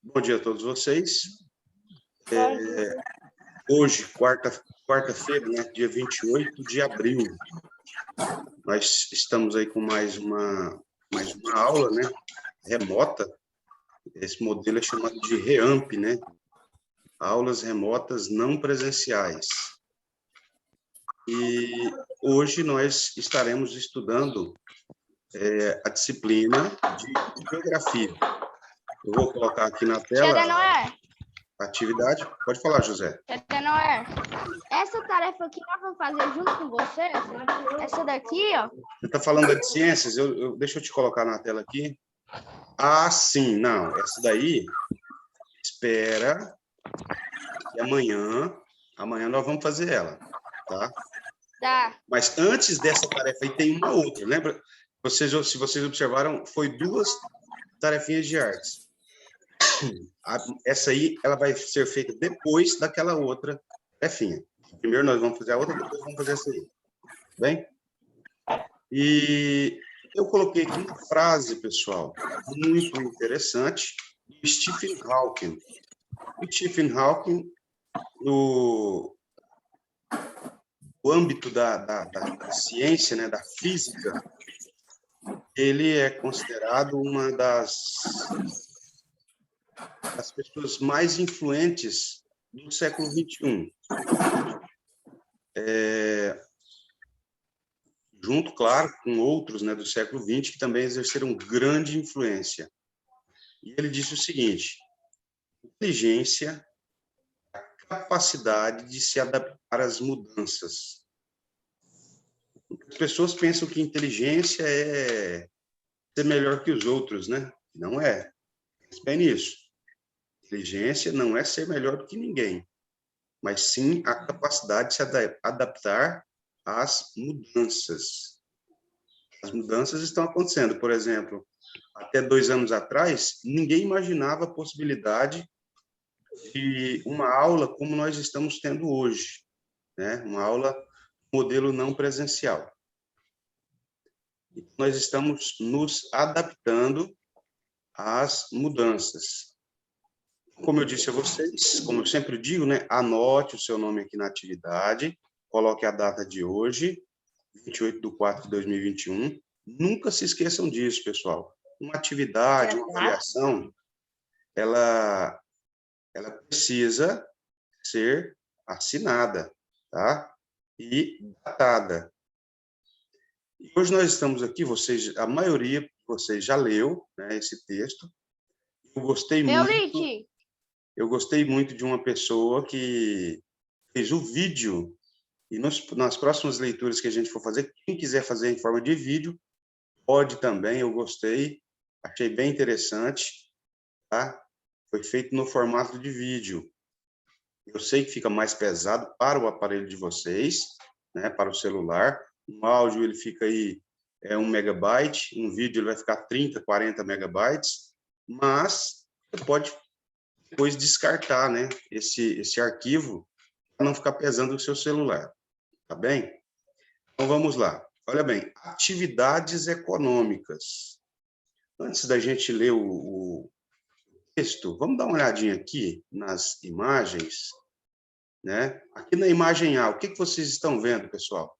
Bom dia a todos vocês. Hoje, quarta-feira, né, dia 28 de abril, nós estamos aí com mais uma aula, né, remota. Esse modelo é chamado de REAMP, né? Aulas remotas não presenciais. E hoje nós estaremos estudando a disciplina de geografia. Eu vou colocar aqui na tela a atividade. Pode falar, José. Noé, essa tarefa aqui nós vamos fazer junto com você. Essa daqui, ó. Você está falando de ciências? Deixa eu te colocar na tela aqui. Ah, sim, não. Essa daí, espera. E amanhã nós vamos fazer ela, tá? Tá. Mas antes dessa tarefa aí tem uma outra, lembra? Se vocês observaram, foi duas tarefinhas de artes. Essa aí, ela vai ser feita depois daquela outra tarefinha. Primeiro nós vamos fazer a outra, depois vamos fazer essa aí. Bem? E eu coloquei aqui uma frase, pessoal, muito interessante, do Stephen Hawking. O Stephen Hawking, no âmbito da ciência, né, da física, ele é considerado uma das pessoas mais influentes do século XXI. Junto, claro, com outros, né, do século XX, que também exerceram grande influência. E ele disse o seguinte: inteligência é a capacidade de se adaptar às mudanças. As pessoas pensam que inteligência é ser melhor que os outros, né? Não é. Pense bem nisso. Inteligência não é ser melhor do que ninguém, mas sim a capacidade de se adaptar às mudanças. As mudanças estão acontecendo. Por exemplo, até 2 anos atrás, ninguém imaginava a possibilidade de uma aula como nós estamos tendo hoje, né? Uma aula modelo não presencial. Nós estamos nos adaptando às mudanças. Como eu disse a vocês, como eu sempre digo, né? Anote o seu nome aqui na atividade, coloque a data de hoje, 28/4/2021. Nunca se esqueçam disso, pessoal. Uma atividade, uma avaliação, ela precisa ser assinada, tá? E datada. E hoje nós estamos aqui, a maioria de vocês já leu, né, esse texto. Eu gostei muito de uma pessoa que fez o vídeo, e nas próximas leituras que a gente for fazer, quem quiser fazer em forma de vídeo, pode também. Eu gostei, achei bem interessante, tá? Foi feito no formato de vídeo. Eu sei que fica mais pesado para o aparelho de vocês, né, para o celular. Um áudio ele fica aí 1 megabyte, um vídeo ele vai ficar 30, 40 megabytes, mas você pode depois descartar, né, esse arquivo para não ficar pesando o seu celular, tá bem? Então vamos lá. Olha bem, atividades econômicas. Antes da gente ler o texto, vamos dar uma olhadinha aqui nas imagens, né? Aqui na imagem A, o que vocês estão vendo, pessoal?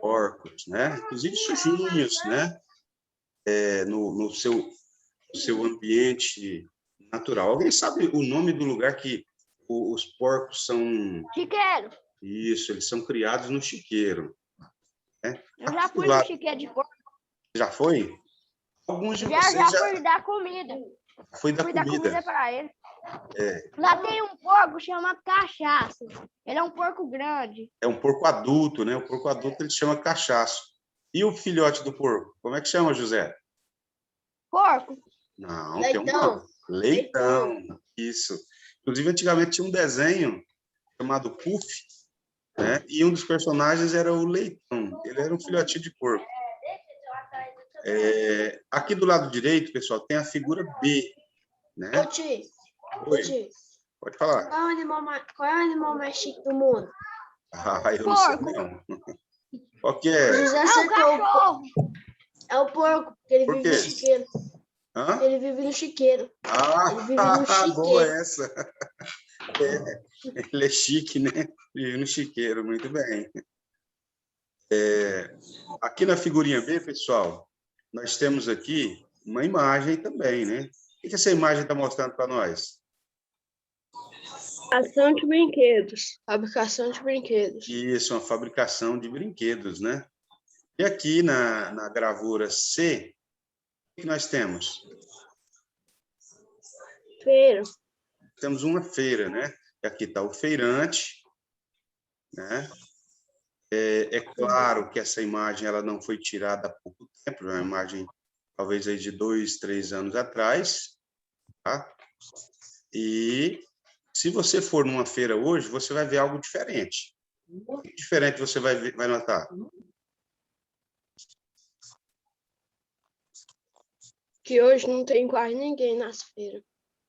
Porcos, né? Inclusive sujinhos, né? No seu ambiente natural. Alguém sabe o nome do lugar que os porcos são... Chiqueiro. Isso, eles são criados no chiqueiro. Né? Eu já fui no chiqueiro de porco. Já foi? Alguns de vocês já fui dar comida. Foi dar comida para ele. Lá tem um porco chama Cachaço. Ele é um porco grande. É um porco adulto, né? O porco adulto ele chama Cachaço. E o filhote do porco? Como é que chama, José? Porco. Não, Leitão. tem um nome. Leitão. Isso. Inclusive, antigamente tinha um desenho chamado Puff, né? E um dos personagens era o Leitão. Ele era um filhotinho de porco. Aqui do lado direito, pessoal, tem a figura B, né? Oi. Pode falar. Qual é o animal mais chique do mundo? Eu não sei não. Qual que é? José É o acertou. cachorro. É o porco, porque ele Por vive no quê? chiqueiro. Hã? Ele vive no chiqueiro. Ele vive no Boa chiqueiro. essa. Ele é chique, né? Vive no chiqueiro, muito bem. Aqui na figurinha B, pessoal, nós temos aqui uma imagem também, né? O que essa imagem está mostrando para nós? Fabricação de brinquedos. Fabricação de brinquedos. Isso, uma fabricação de brinquedos, né? E aqui na gravura C, o que nós temos? Feira. Temos uma feira, né? E aqui está o feirante, né? É claro que essa imagem ela não foi tirada há pouco tempo, é uma imagem talvez aí de 2, 3 anos atrás, tá? E se você for numa feira hoje, você vai ver algo diferente. O que diferente você vai notar? Que hoje não tem quase ninguém nas feiras.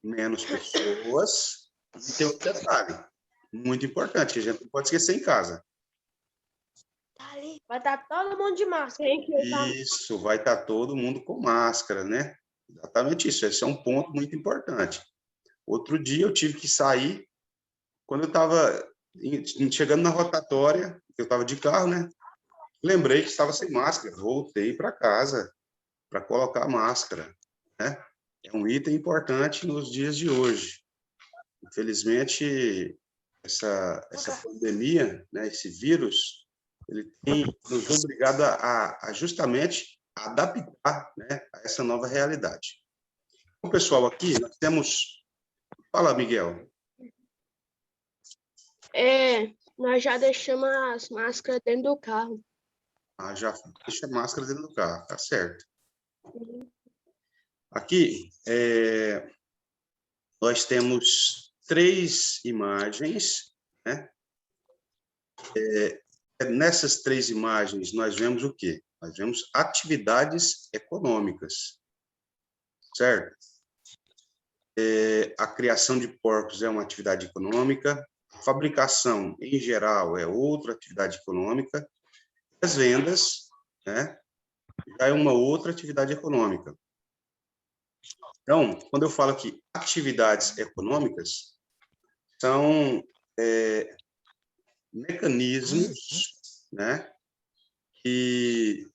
Menos pessoas. E tem outro detalhe, muito importante, que a gente não pode esquecer em casa. Vai estar todo mundo de máscara. Isso, vai estar todo mundo com máscara, né? Exatamente isso, esse é um ponto muito importante. Outro dia eu tive que sair, quando eu estava chegando na rotatória, eu estava de carro, né? Lembrei que estava sem máscara, voltei para casa para colocar a máscara, né? É um item importante nos dias de hoje. Infelizmente, essa pandemia, né, esse vírus, ele tem nos obrigado a justamente adaptar, né, a essa nova realidade. Então, pessoal, aqui nós temos... Fala, Miguel. Nós já deixamos as máscaras dentro do carro. Já deixa a máscara dentro do carro, tá certo. Aqui, nós temos 3 imagens, né? Nessas 3 imagens, nós vemos o quê? Nós vemos atividades econômicas, certo? A criação de porcos é uma atividade econômica, a fabricação, em geral, é outra atividade econômica, as vendas, né, já é uma outra atividade econômica. Então, quando eu falo que atividades econômicas são mecanismos, né, que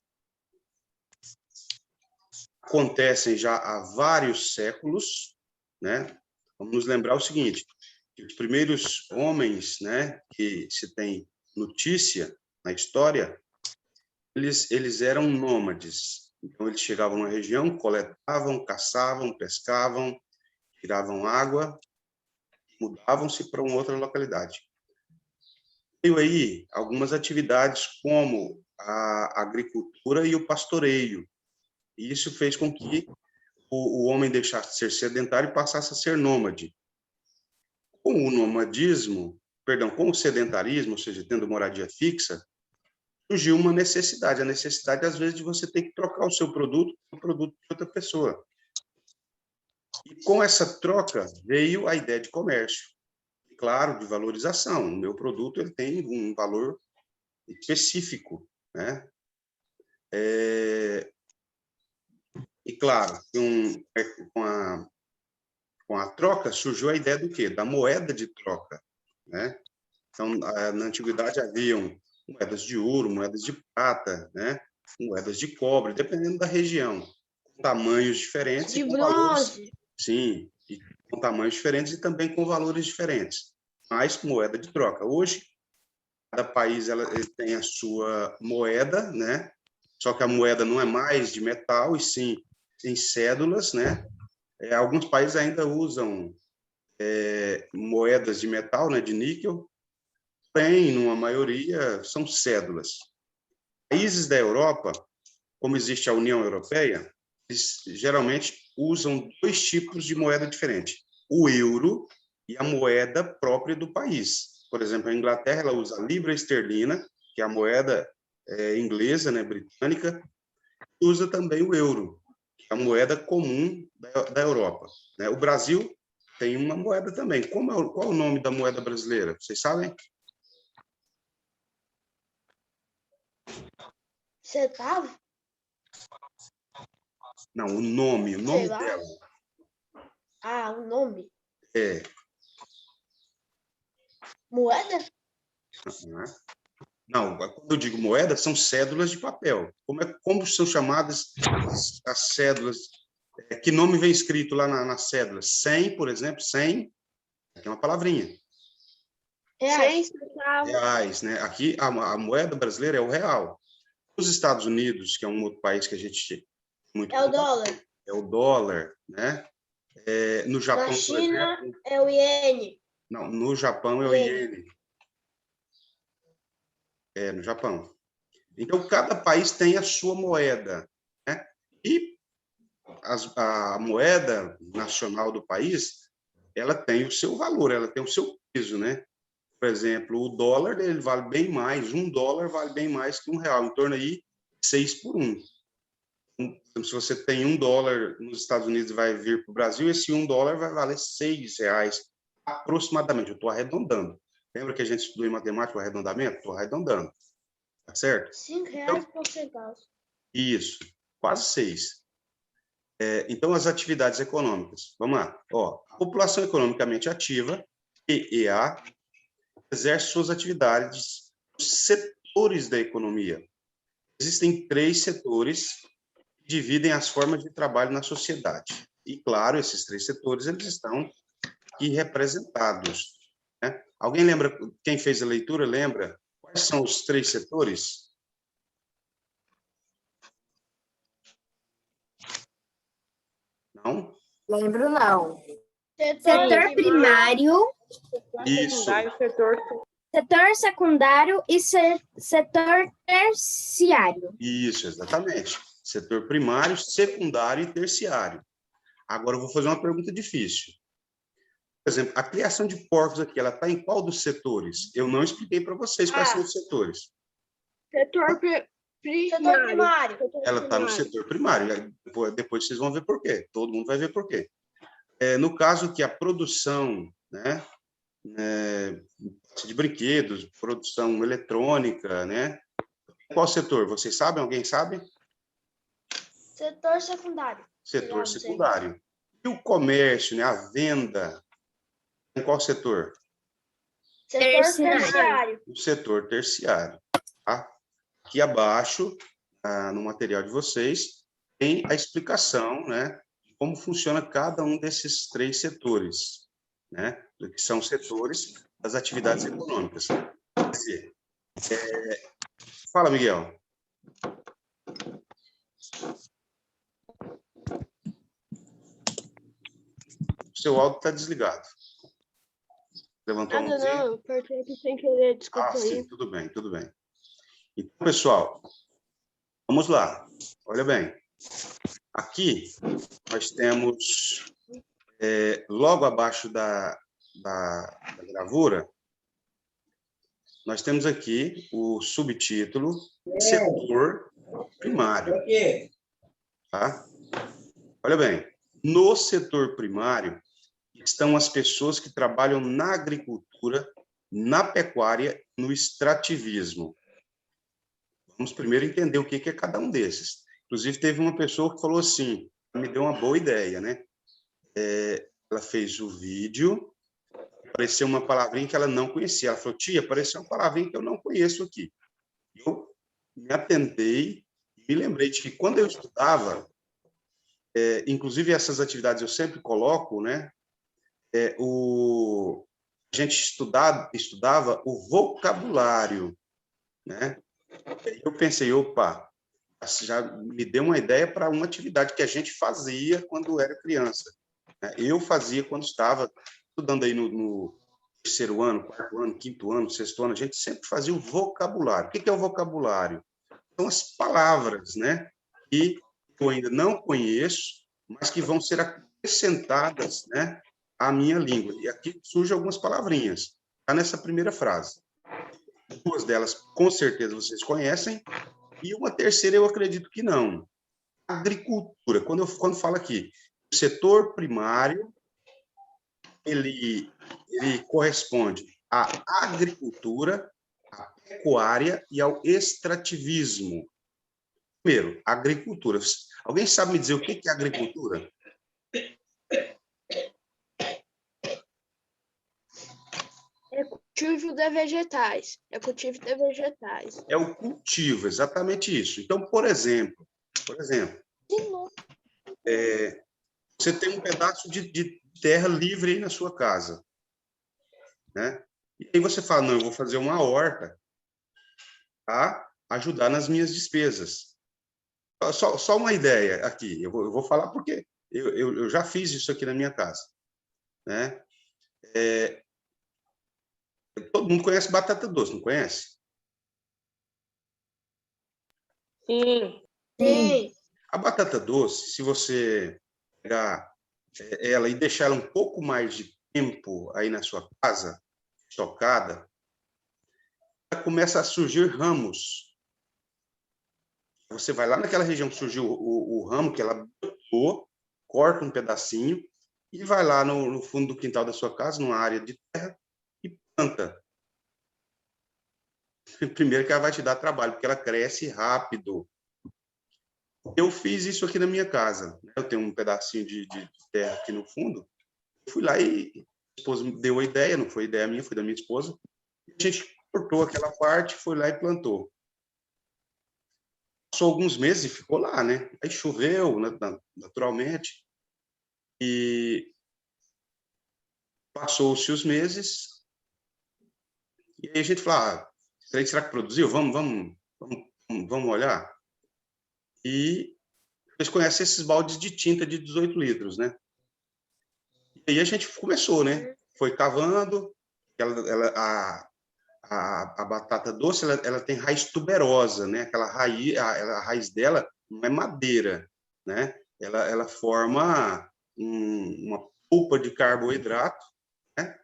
acontecem já há vários séculos, né? Vamos nos lembrar o seguinte, que os primeiros homens, né, que se tem notícia na história, eles eram nômades. Então, eles chegavam numa região, coletavam, caçavam, pescavam, tiravam água, mudavam-se para uma outra localidade. Veio aí algumas atividades como a agricultura e o pastoreio. E isso fez com que o homem deixasse de ser sedentário e passasse a ser nômade. Com o nomadismo, com o sedentarismo, ou seja, tendo moradia fixa, surgiu uma necessidade. A necessidade, às vezes, de você ter que trocar o seu produto por um produto de outra pessoa. E com essa troca veio a ideia de comércio. E, claro, de valorização. O meu produto ele tem um valor específico, né? E, claro, com a troca surgiu a ideia do quê? Da moeda de troca, né? Então, na antiguidade haviam moedas de ouro, moedas de prata, né? Moedas de cobre, dependendo da região, com tamanhos diferentes De e com valores, bronze. sim, e com tamanhos diferentes e também com valores diferentes, mas moeda de troca. Hoje, cada país ele tem a sua moeda, né? Só que a moeda não é mais de metal, e sim em cédulas, né? Alguns países ainda usam moedas de metal, né? De níquel, porém, numa maioria, são cédulas. Países da Europa, como existe a União Europeia, eles geralmente usam 2 tipos de moeda diferente: o euro e a moeda própria do país. Por exemplo, a Inglaterra ela usa a libra esterlina, que é a moeda inglesa, né, britânica, e usa também o euro, que é a moeda comum da Europa, né? O Brasil tem uma moeda também. Qual é o nome da moeda brasileira? Vocês sabem? Centavo? Não, o nome Sei lá. dela. Ah, o nome. É. Moeda? Não, quando eu digo moeda, são cédulas de papel. Como são chamadas as cédulas? Que nome vem escrito lá na cédula? 100, por exemplo, 100, é uma palavrinha. Reais. 100 centavos. Reais, né? Aqui, a moeda brasileira é o real. Os Estados Unidos, que é um outro país que a gente muito É o dólar. é o dólar, né? No Japão, Na China, por exemplo, é o iene. não, no Japão é o iene. No Japão. Então, cada país tem a sua moeda, né? E a moeda nacional do país, ela tem o seu valor, ela tem o seu peso, né? Por exemplo, o dólar, ele vale bem mais, $1 vale bem mais que R$1, em torno aí 6 por 1. Então, se você tem $1 nos Estados Unidos e vai vir para o Brasil, esse $1 vai valer R$6, aproximadamente. Eu estou arredondando. Lembra que a gente estudou em matemática o arredondamento? Estou arredondando. Tá certo? R$5 por centavos. Isso, quase 6. Então, as atividades econômicas. Vamos lá. Ó, a população economicamente ativa, PEA, exerce suas atividades nos setores da economia. Existem 3 setores que dividem as formas de trabalho na sociedade. E, claro, esses 3 setores eles estão aqui representados, né? Alguém lembra, quem fez a leitura, lembra quais são os 3 setores? Não? Lembro, não. Setor primário, Isso. setor secundário e setor terciário. Isso, exatamente. Setor primário, secundário e terciário. Agora eu vou fazer uma pergunta difícil. Por exemplo, a criação de porcos aqui, ela está em qual dos setores? Eu não expliquei para vocês quais são os setores. Setor primário. Ela está no setor primário. Depois vocês vão ver por quê. Todo mundo vai ver por quê. No caso que a produção, né, de brinquedos, produção eletrônica, né? Qual setor? Vocês sabem? Alguém sabe? Setor secundário. Setor secundário. E o comércio, né, a venda, em qual setor? Setor terciário. O setor terciário. Tá? Aqui abaixo, no material de vocês, tem a explicação, né, de como funciona cada um desses 3 setores, né, que são os setores das atividades econômicas. Quer dizer, fala, Miguel. O seu áudio está desligado. Levantou a Nada mãozinha? não, apertei aqui sem querer, desculpa aí. Sim, tudo bem, tudo bem. Então, pessoal, vamos lá. Olha bem. Aqui, nós temos, logo abaixo da gravura, nós temos aqui o subtítulo Setor Primário. Tá? Olha bem, no setor primário estão as pessoas que trabalham na agricultura, na pecuária, no extrativismo. Vamos primeiro entender o que é cada um desses. Inclusive, teve uma pessoa que falou assim, me deu uma boa ideia, né? Ela fez o vídeo, apareceu uma palavrinha que ela não conhecia. Ela falou, tia, apareceu uma palavrinha que eu não conheço aqui. Eu me atentei e me lembrei de que quando eu estudava, inclusive essas atividades eu sempre coloco, né? A gente estudava o vocabulário, né? Eu pensei, opa, já me deu uma ideia para uma atividade que a gente fazia quando era criança, né? Eu fazia quando estava estudando aí no 3º ano, 4º ano, 5º ano, 6º ano, a gente sempre fazia o vocabulário. O que é o vocabulário? São as palavras, né, que eu ainda não conheço, mas que vão ser acrescentadas, né, à minha língua. E aqui surgem algumas palavrinhas. Está nessa primeira frase. 2 delas, com certeza, vocês conhecem, e uma terceira eu acredito que não. Agricultura. Quando falo aqui, o setor primário, ele corresponde à agricultura à pecuária e ao extrativismo. Primeiro, agricultura. Alguém sabe me dizer o que é agricultura? É cultivo de vegetais. É cultivo de vegetais. É o cultivo, exatamente isso. Então, por exemplo, você tem um pedaço de terra livre aí na sua casa, né? E aí você fala, não, eu vou fazer uma horta para ajudar nas minhas despesas. Só uma ideia aqui, eu vou falar porque eu já fiz isso aqui na minha casa, né? Todo mundo conhece batata doce, não conhece? Sim. Sim. A batata doce, se você pegar ela e deixar ela um pouco mais de tempo aí na sua casa, estocada, ela começa a surgir ramos. Você vai lá naquela região que surgiu o ramo, que ela botou, corta um pedacinho e vai lá no fundo do quintal da sua casa, numa área de terra, e planta. Primeiro que ela vai te dar trabalho, porque ela cresce rápido. Eu fiz isso aqui na minha casa. Eu tenho um pedacinho de terra aqui no fundo. Eu fui lá e a esposa me deu a ideia, não foi ideia minha, foi da minha esposa. A gente cortou aquela parte, foi lá e plantou. Passou alguns meses e ficou lá, né? Aí choveu, naturalmente. E passou-se os meses. E aí a gente falou, será que produziu? Vamos olhar? E vocês conhecem esses baldes de tinta de 18 litros, né? E aí a gente começou, né? Foi cavando, a batata doce, ela tem raiz tuberosa, né? Aquela raiz, a raiz dela não é madeira, né? Ela forma uma polpa de carboidrato, né?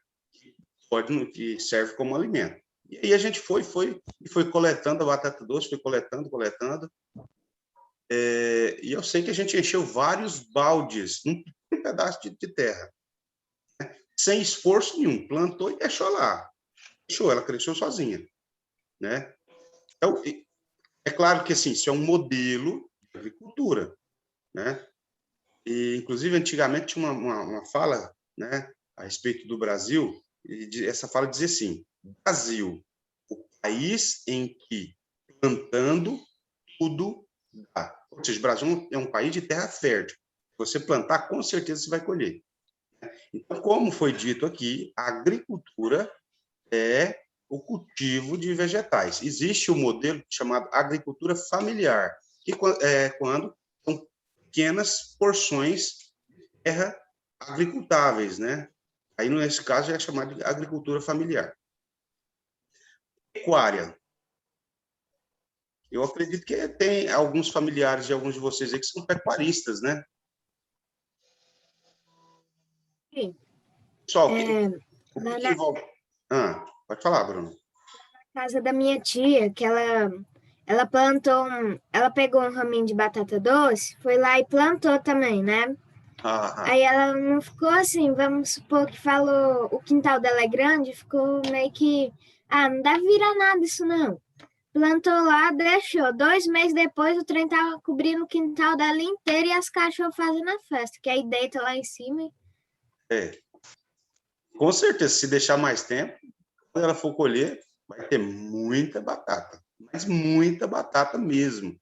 Que serve como alimento. E aí a gente foi coletando a batata doce, foi coletando. E eu sei que a gente encheu vários baldes, um pedaço de terra, né? Sem esforço nenhum, plantou e deixou lá. Ela cresceu sozinha, né? Então, é claro que assim, isso é um modelo de agricultura, né? E inclusive antigamente tinha uma fala, né, a respeito do Brasil, e essa fala dizia assim: Brasil, o país em que plantando tudo dá. Ou seja, o Brasil é um país de terra fértil. Se você plantar, com certeza você vai colher. Então, como foi dito aqui, a agricultura é o cultivo de vegetais. Existe um modelo chamado agricultura familiar, que é quando são pequenas porções de terra agricultáveis, né? Aí, nesse caso, é chamado de agricultura familiar. Pecuária. Eu acredito que tem alguns familiares de alguns de vocês aí que são pecuaristas, né? Sim. Pessoal, o que envolve... Pode falar, Bruno. Na casa da minha tia, que ela plantou, ela pegou um raminho de batata doce, foi lá e plantou também, né? Aí ela não ficou assim, vamos supor que falou, o quintal dela é grande, ficou meio que, não deve virar nada isso não. Plantou lá, deixou. 2 meses depois, o trem tava cobrindo o quintal dela inteiro e as cachorras fazendo a festa, que aí deita lá em cima. Com certeza, se deixar mais tempo, quando ela for colher, vai ter muita batata, mas muita batata mesmo.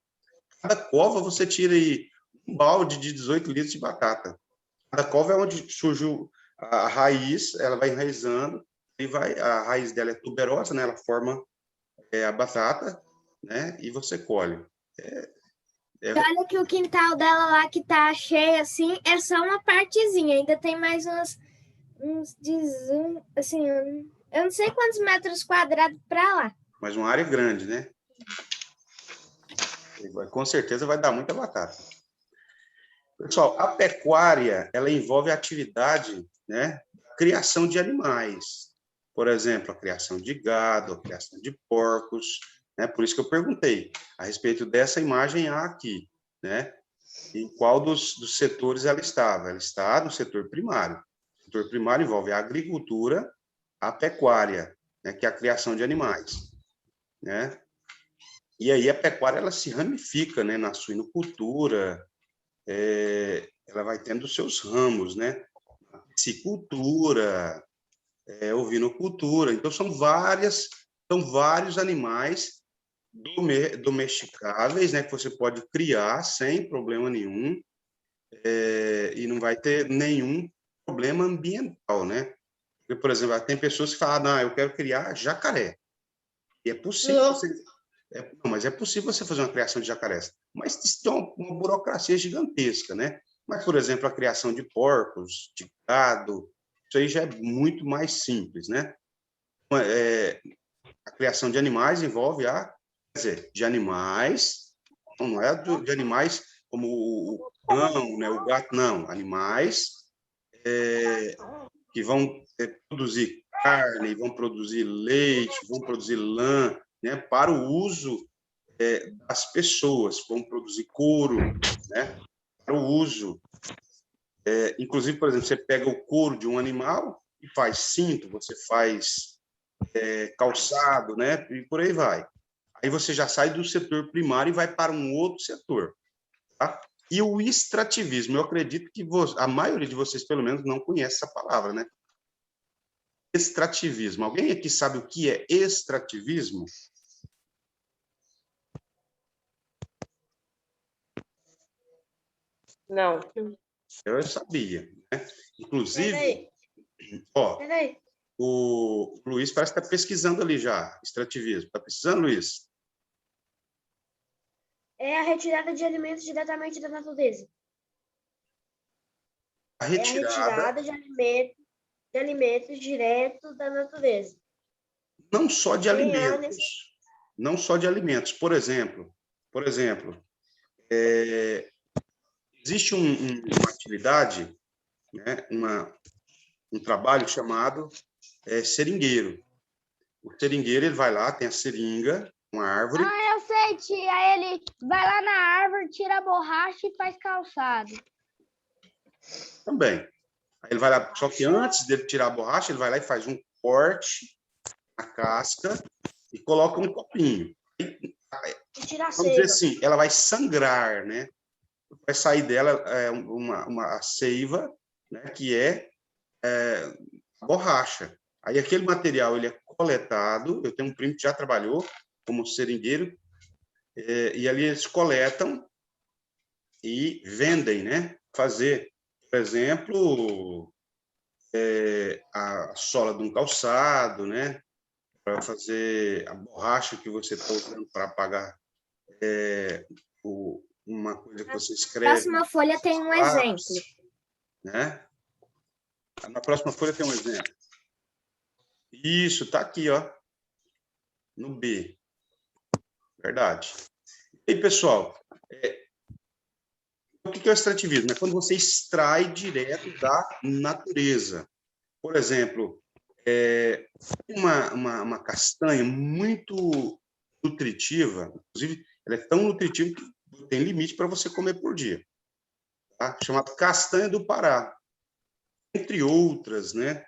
Cada cova você tira aí um balde de 18 litros de batata. Cada cova é onde surge a raiz, ela vai enraizando, e a raiz dela é tuberosa, né? Ela forma a batata, né? E você colhe. Olha que o quintal dela lá que tá cheio assim, é só uma partezinha, ainda tem mais uns assim, eu não sei quantos metros quadrados para lá. Mas uma área grande, né? Com certeza vai dar muita batata. Pessoal, a pecuária, ela envolve a atividade, né, criação de animais. Por exemplo, a criação de gado, a criação de porcos, né? Por isso que eu perguntei a respeito dessa imagem aqui, né? Em qual dos setores ela estava? Ela está no setor primário. O setor primário envolve a agricultura, a pecuária, né, que é a criação de animais. né? E aí a pecuária ela se ramifica, né? Na suinocultura, ela vai tendo seus ramos, né? Piscicultura, ovinocultura. Então, são vários animais domesticáveis, né? Que você pode criar sem problema nenhum, e não vai ter nenhum problema ambiental, né? Porque, por exemplo, tem pessoas que falam, não, eu quero criar jacaré. E é possível não, mas é possível você fazer uma criação de jacarés, mas isso tem uma burocracia gigantesca, né? Mas, por exemplo, a criação de porcos, de gado, isso aí já é muito mais simples, né? A criação de animais envolve quer dizer, de animais, não é de animais como o cão, né, o gato, não, animais que vão produzir carne, vão produzir leite, vão produzir lã, né, para o uso das pessoas, vão produzir couro, né, para o uso. Inclusive, por exemplo, você pega o couro de um animal e faz cinto, você faz calçado, né, e por aí vai. Aí você já sai do setor primário e vai para um outro setor. Tá? E o extrativismo, eu acredito que a maioria de vocês, pelo menos, não conhece essa palavra, né? Extrativismo. Alguém aqui sabe o que é extrativismo? Não. Eu sabia, né? Inclusive, ó, o Luiz parece que está pesquisando ali já, extrativismo. Está pesquisando, Luiz? É a retirada de alimentos diretamente da natureza. A retirada de alimentos direto da natureza. Não só de alimentos. Não só de alimentos. Por exemplo, existe uma atividade, né, um trabalho chamado seringueiro. O seringueiro, ele vai lá, tem a seringa, uma árvore. Ah, eu sei, tia. Ele vai lá na árvore, tira a borracha e faz calçado. Também. Aí ele vai lá, só que antes dele tirar a borracha, ele vai lá e faz um corte na casca e coloca um copinho. Vamos dizer assim, ela vai sangrar, né? Vai sair dela uma seiva, né? Que é a borracha. Aí aquele material ele é coletado. Eu tenho um primo que já trabalhou como seringueiro, e ali eles coletam e vendem, né? Fazer, por exemplo, a sola de um calçado, né? Para fazer a borracha que você está usando para apagar uma coisa que você escreve. Na próxima folha tem um exemplo. Né? Na próxima folha tem um exemplo. Isso, está aqui, ó, no B. Verdade. E aí, pessoal, o que é o extrativismo? É quando você extrai direto da natureza. Por exemplo, uma castanha muito nutritiva, inclusive, ela é tão nutritiva que tem limite para você comer por dia. Tá? Chamada castanha do Pará. Entre outras, né?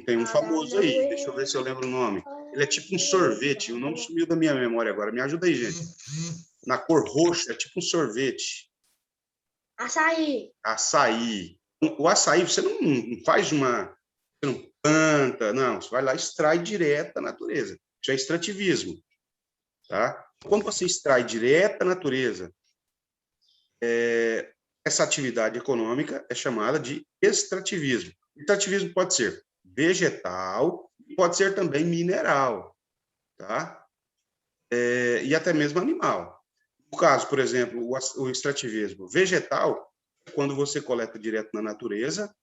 Tem um famoso aí, deixa eu ver se eu lembro o nome. Ele é tipo um sorvete, o nome sumiu da minha memória agora. Me ajuda aí, gente. Na cor roxa, é tipo um sorvete. Açaí. Açaí. O açaí, você não faz você não planta, não. Você vai lá e extrai direto da natureza. Isso é extrativismo. Tá? Quando você extrai direto da natureza, essa atividade econômica é chamada de extrativismo. Extrativismo pode ser vegetal, pode ser também mineral, tá? E até mesmo animal. No caso, por exemplo, o extrativismo vegetal, quando você coleta direto na natureza,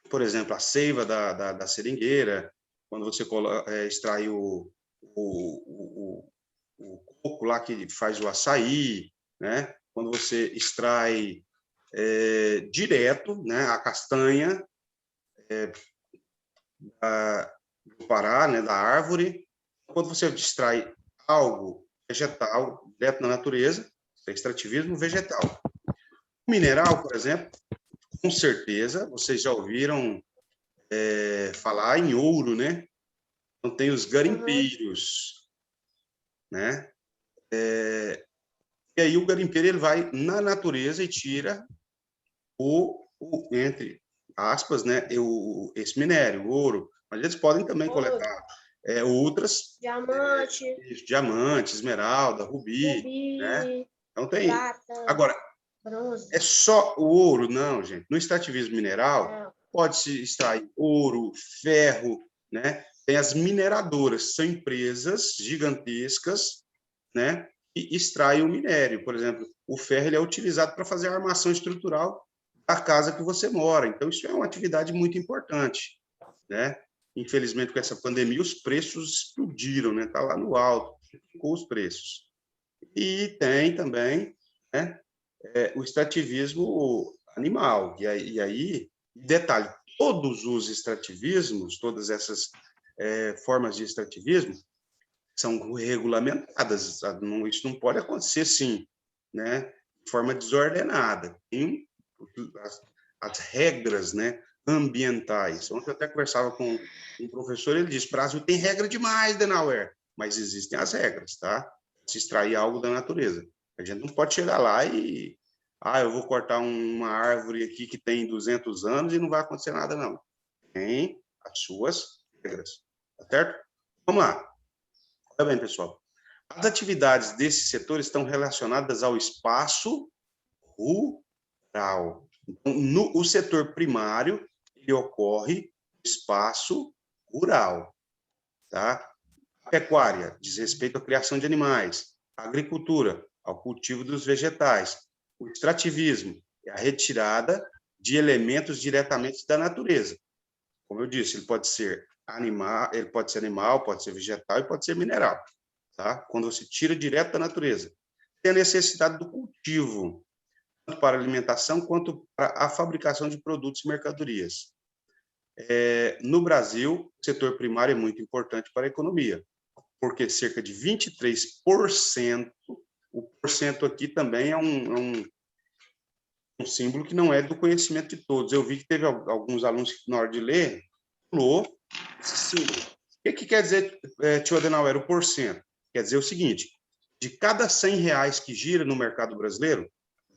por exemplo, a seiva da seringueira, quando você extrai o coco lá que faz o açaí, né? Quando você extrai direto, né, a castanha do Pará, né, da árvore. Quando você extrai algo vegetal direto na natureza, é extrativismo vegetal. O mineral, por exemplo, com certeza, vocês já ouviram falar em ouro, né? Então, tem os garimpeiros. né? E aí o garimpeiro ele vai na natureza e tira entre aspas, né, esse minério, o ouro, mas eles podem também coletar outras Diamante, diamantes, esmeralda, rubi, né? Então tem. prata, Agora, bronze. é só o ouro? Não, gente. No extrativismo mineral, Não. pode-se extrair ouro, ferro, né? Tem as mineradoras, são empresas gigantescas, né? E extraem o minério. Por exemplo, o ferro ele é utilizado para fazer a armação estrutural da casa que você mora. Então, isso é uma atividade muito importante, né? Infelizmente, com essa pandemia, os preços explodiram, né? Está lá no alto, com os preços. E tem também, né, o extrativismo animal. E aí, detalhe, todos os extrativismos, todas essas formas de extrativismo, são regulamentadas. Isso não pode acontecer, sim, né, de forma desordenada. Tem as regras, né, ambientais. Ontem eu até conversava com um professor, ele disse, Brasil tem regra demais, Denauer, mas existem as regras, tá? Se extrair algo da natureza. A gente não pode chegar lá e eu vou cortar uma árvore aqui que tem 200 anos e não vai acontecer nada, não. Tem as suas regras, tá certo? Vamos lá. Olha bem, pessoal. As atividades desse setor estão relacionadas ao espaço rural. Então, o setor primário, ele ocorre no espaço rural, tá? A pecuária diz respeito à criação de animais, a agricultura, ao cultivo dos vegetais, o extrativismo é a retirada de elementos diretamente da natureza. Como eu disse, ele pode ser animal, pode ser vegetal e pode ser mineral, tá? Quando você tira direto da natureza. Tem a necessidade do cultivo, tanto para alimentação quanto para a fabricação de produtos e mercadorias. No Brasil, o setor primário é muito importante para a economia, porque cerca de 23%, o porcento aqui também é um símbolo que não é do conhecimento de todos. Eu vi que teve alguns alunos que, na hora de ler, pulou esse símbolo. O que quer dizer, tio Adenauer, o porcento? Quer dizer o seguinte, de cada 100 reais que gira no mercado brasileiro,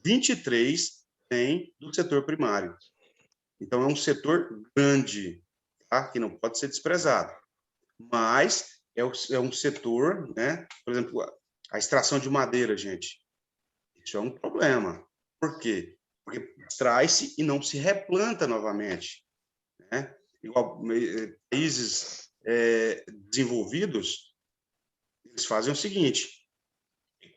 23 tem do setor primário. Então, é um setor grande, tá? Que não pode ser desprezado. Mas é um setor, né? Por exemplo, a extração de madeira, gente. Isso é um problema. Por quê? Porque extrai-se e não se replanta novamente, né? Igual países desenvolvidos, eles fazem o seguinte: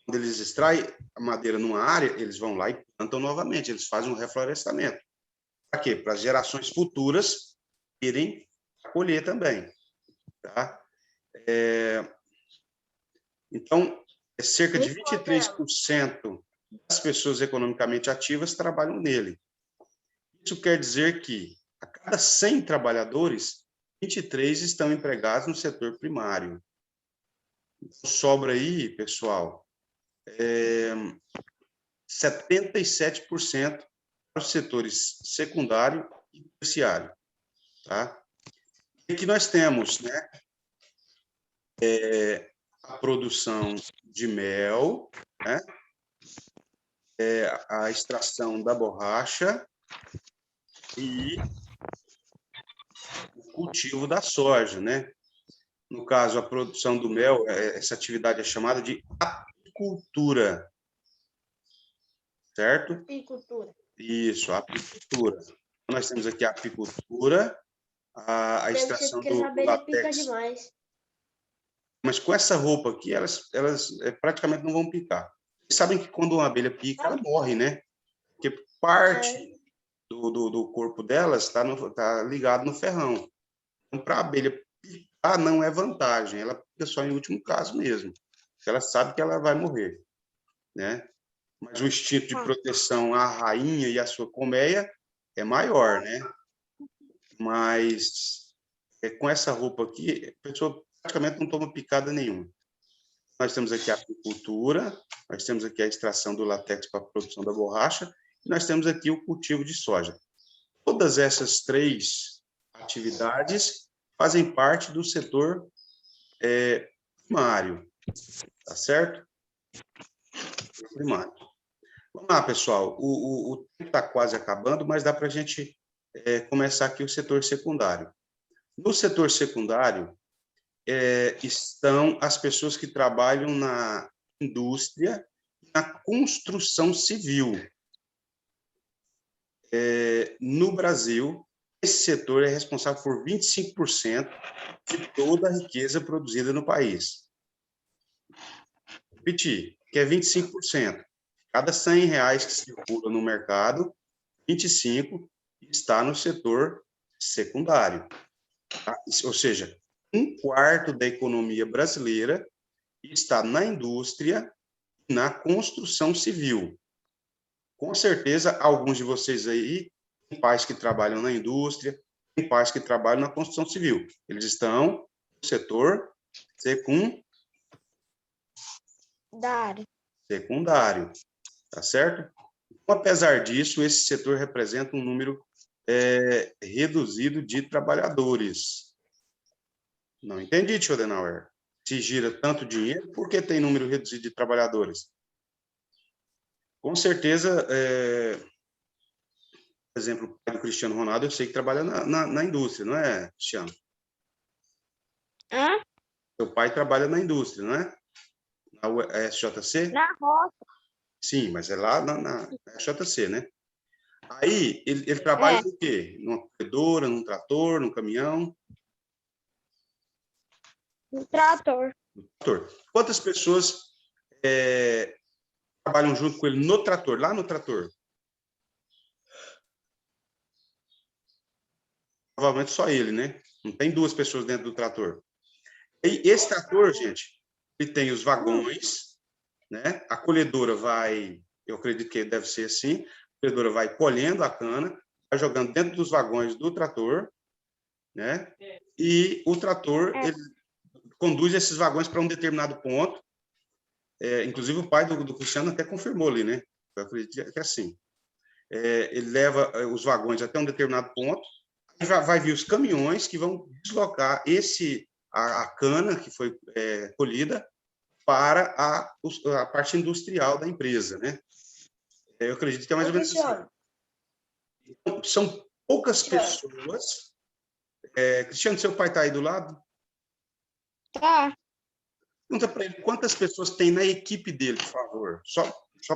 quando eles extraem a madeira numa área, eles vão lá e plantam novamente, eles fazem um reflorestamento. Para quê? Para as gerações futuras irem colher também, tá? Então, cerca de 23% das pessoas economicamente ativas trabalham nele. Isso quer dizer que, a cada 100 trabalhadores, 23 estão empregados no setor primário. Então, sobra aí, pessoal, 77% para os setores secundário e terciário. Tá? E aqui nós temos, né, a produção de mel, né, a extração da borracha e o cultivo da soja, né? No caso, a produção do mel, essa atividade é chamada de apicultura, certo? Apicultura. Isso, a apicultura. Então, nós temos aqui a apicultura, a extração do látex. Pica demais. Mas com essa roupa aqui, elas praticamente não vão picar. Vocês sabem que quando uma abelha pica, ela morre, né? Porque parte do corpo delas está ligado no ferrão. Então, para a abelha picar, não é vantagem. Ela pica só em último caso mesmo. Ela sabe que ela vai morrer, né? Mas o instinto de proteção à rainha e à sua colmeia é maior, né? Mas com essa roupa aqui, a pessoa praticamente não toma picada nenhuma. Nós temos aqui a apicultura, nós temos aqui a extração do látex para a produção da borracha, e nós temos aqui o cultivo de soja. Todas essas três atividades fazem parte do setor primário, Tá certo? Primário. Vamos lá, pessoal. O tempo está quase acabando, mas dá para a gente começar aqui o setor secundário. No setor secundário, estão as pessoas que trabalham na indústria, na construção civil. No Brasil, esse setor é responsável por 25% de toda a riqueza produzida no país. Repetir, que é 25%. Cada R$100 que circula no mercado, 25 está no setor secundário. Tá? Ou seja, 1/4 da economia brasileira está na indústria e na construção civil. Com certeza, alguns de vocês aí têm pais que trabalham na indústria, têm pais que trabalham na construção civil. Eles estão no setor secundário, tá certo? Então, apesar disso, esse setor representa um número reduzido de trabalhadores. Não entendi, tio Adenauer. Se gira tanto dinheiro, por que tem número reduzido de trabalhadores? Com certeza, por exemplo, o pai do Cristiano Ronaldo, eu sei que trabalha na indústria, não é, Cristiano? Hã? Seu pai trabalha na indústria, não é? Na SJC? Na roça. Sim, mas é lá na SJC, né? Aí, ele trabalha no quê? Numa colhedora, num trator, num caminhão? No trator. Quantas pessoas trabalham junto com ele no trator, lá no trator? Provavelmente só ele, né? Não tem 2 pessoas dentro do trator. E esse trator, gente, ele tem os vagões, né? A colhedora vai, eu acredito que deve ser assim, a colhedora vai colhendo a cana, vai jogando dentro dos vagões do trator, né? E o trator, ele conduz esses vagões para um determinado ponto. Inclusive, o pai do Cristiano até confirmou ali, né? Eu acredito que é assim. Ele leva os vagões até um determinado ponto, e vai vir os caminhões que vão deslocar a cana que foi colhida para a parte industrial da empresa, né? Eu acredito que é mais ou menos assim. Então, são poucas pessoas. Cristiano, seu pai está aí do lado? Tá. Pergunta para ele quantas pessoas tem na equipe dele, por favor. Só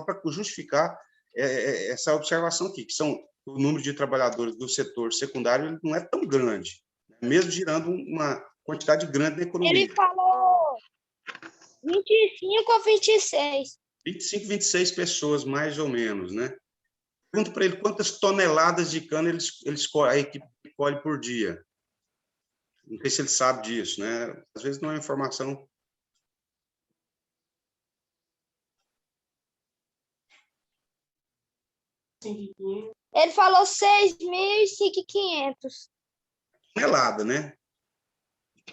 para justificar essa observação aqui, que são o número de trabalhadores do setor secundário, ele não é tão grande, mesmo girando uma quantidade grande da economia. Ele falou 25 ou 26. 25, 26 pessoas, mais ou menos, né? Pergunta para ele quantas toneladas de cana a equipe colhe por dia. Não sei se ele sabe disso, né? Às vezes não é informação. Ele falou 6.500. Tonelada, né?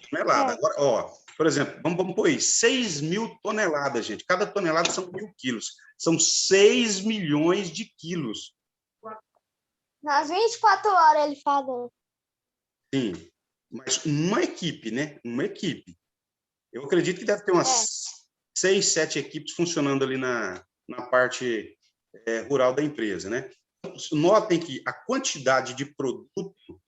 Tonelada. Agora, ó, por exemplo, vamos pôr aí, 6.000 toneladas, gente. Cada tonelada são 1.000 quilos. São 6 milhões de quilos. Nas 24 horas ele falou. Sim, mas uma equipe, né? Uma equipe. Eu acredito que deve ter umas 6, 7 equipes funcionando ali na parte rural da empresa, né? Notem que a quantidade de produto,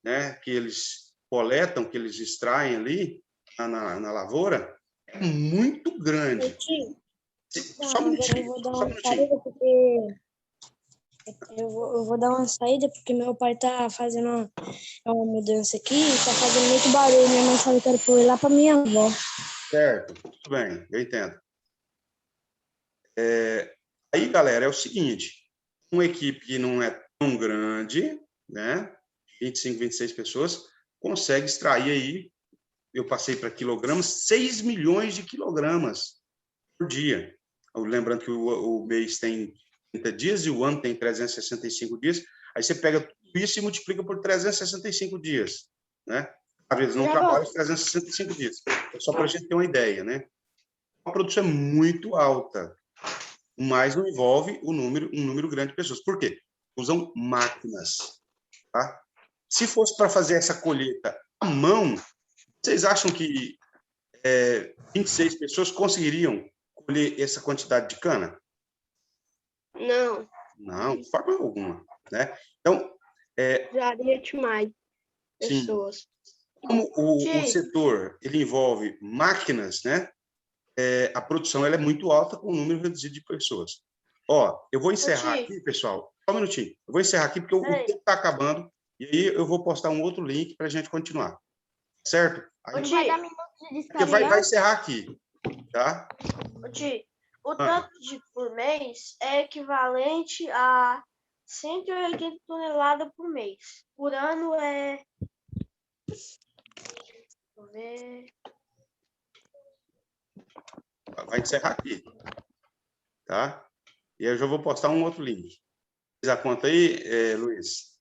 né, que eles coletam, que eles extraem ali na lavoura, é muito grande. Só um minutinho. Eu vou dar uma saída, porque meu pai tá fazendo uma mudança aqui e tá fazendo muito barulho. Minha mãe falou que eu quero ir lá para minha avó. Certo, tudo bem, eu entendo. Aí, galera, é o seguinte, uma equipe que não é tão grande, né, 25, 26 pessoas, consegue extrair aí, eu passei para quilogramas, 6 milhões de quilogramas por dia. Lembrando que o mês tem 30 dias e o ano tem 365 dias, aí você pega tudo isso e multiplica por 365 dias, né? Às vezes não trabalha os 365 dias, só para a gente ter uma ideia, né? A produção é muito alta, mas não envolve um número grande de pessoas. Por quê? Usam máquinas, tá? Se fosse para fazer essa colheita à mão, vocês acham que 26 pessoas conseguiriam colher essa quantidade de cana? Não. Não, de forma alguma, né? Então, Precisaria de mais sim. pessoas. Como o Sim. setor ele envolve máquinas, né? A produção ela é muito alta com o número reduzido de pessoas. Ó, eu vou encerrar aqui, pessoal. Só um minutinho. Eu vou encerrar aqui porque o tempo está acabando e aí eu vou postar um outro link para a gente continuar. Certo? Aí, Não vai dar minutos de porque descarregar? vai encerrar aqui, tá? O tanto por mês é equivalente a 180 toneladas por mês. Por ano é... Deixa eu ver... Vai encerrar aqui, tá? E aí eu já vou postar um outro link. Fez a conta aí, Luiz?